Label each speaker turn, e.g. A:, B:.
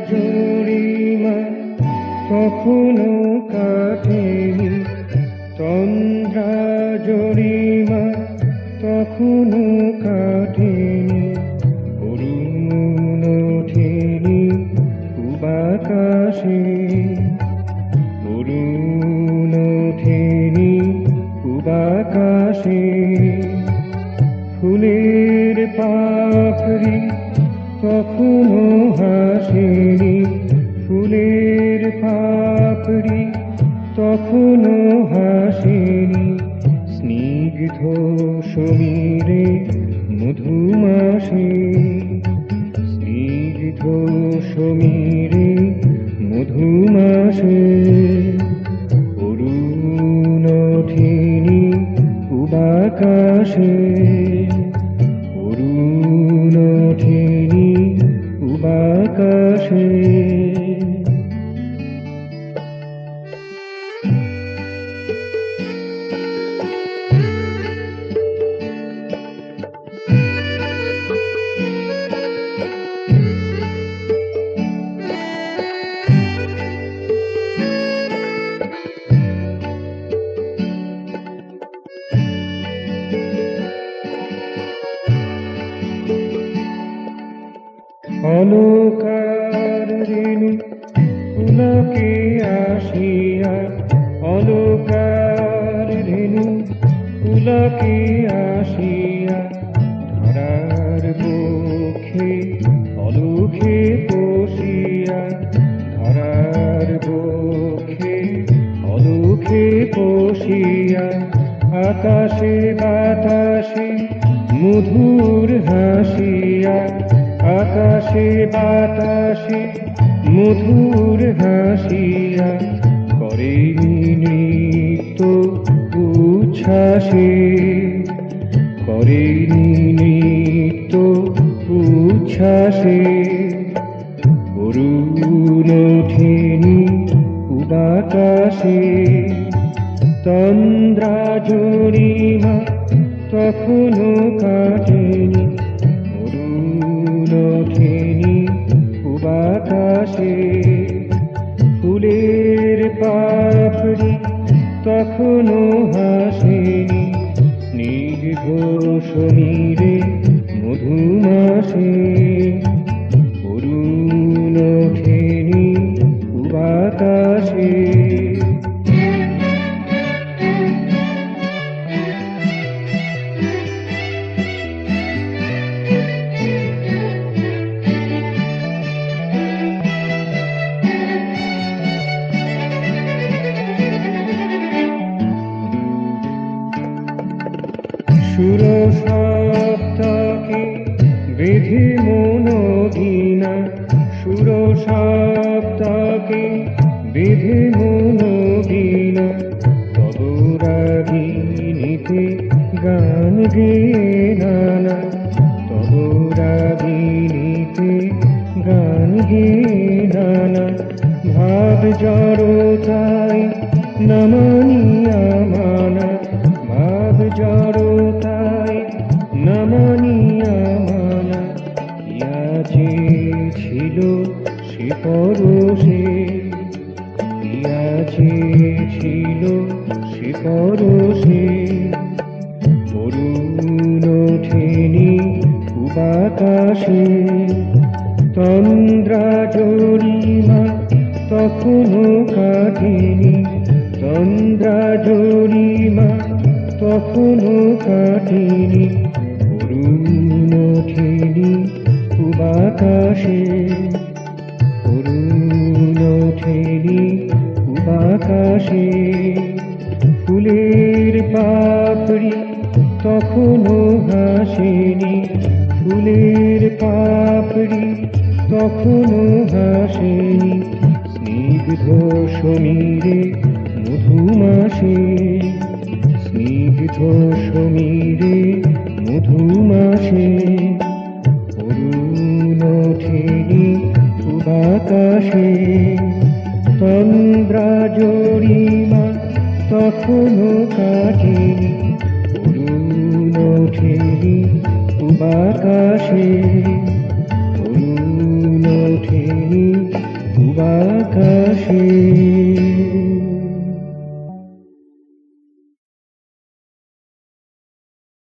A: তন্দ্রাজরিমা কখনো কাটেনি, তন্দ্রাজরিমা কখনো কাটেনি, অরুণ ওঠেনি পূবাকাশে, অরুণ ওঠেনি পূবাকাশে। ফুলের পাপড়ি কখনো হাসেনি, ফুলের পাপড়ি তখনো হাসেনি, স্নিগ্ধ সমীরে মধুমাসে, স্নিগ্ধ সমীরে মধুমাসে। অরুণ ওঠেনি পূবাকাশে, অরুণ ওঠেনি পূবাকাশে। অলকার রেণু পুলকে আসিয়া, অলকার রেণু পুলকে আসিয়া, ধরার বক্ষে অলুখে বসিয়া, ধরার বক্ষে অলুখে বসিয়া, আকাশে বাতাসে মধুর হাসিয়া, আকাশে বাতাসে মধুর হাসিয়া, করে নৃত্য উচ্ছ্বাসে, করে নৃত্য উচ্ছ্বাসে। অরুণ ওঠেনি পূবাকাশে, তন্দ্রাজরিমা তখনো কাটেনি, অরুণ ওঠেনি পূবাকাশে। ফুলের পাপড়ি তখনো হাসেনি, স্নিগ্ধ সমীরে মধুমাসে। অরুণ ওঠেনি পূবাকাশে। সুর সপ্তকে বেঁধে মনোবীণা, সুর সপ্তকে বেঁধে মনোবীণা, তব রাগিণীতে গান গেয়ে নানা, তব রাগিণীতে গান গেয়ে নানা। ভাব জড়তায় না মানিয়া মানা, ভাব জড়তায় না মানিয়া মানা। ইয়া যে ছিল সে পরশে, ইয়া যে ছিল সে পরশে। অরুণ ওঠেনি পূবাকাশে, তন্দ্রাজরিমা তখনো কাটেনি, তন্দ্রাজরিমা তখনো কাটেনি, অরুণ ওঠেনি পূবাকাশে, অরুণ ওঠেনি পূবাকাশে। ফুলের পাপড়ি তখনো হাসেনি, ফুলের পাপড়ি তখনও হাসেনি, স্নিগ্ধ সমীরে মধুমাসে, স্নিগ্ধ সমীরে মধুমাসে। অরুণ ওঠেনি পূবাকাশে, তন্দ্রা জরিমা তখনও কাটেনি, অরুণ ওঠেনি পূবাকাশে।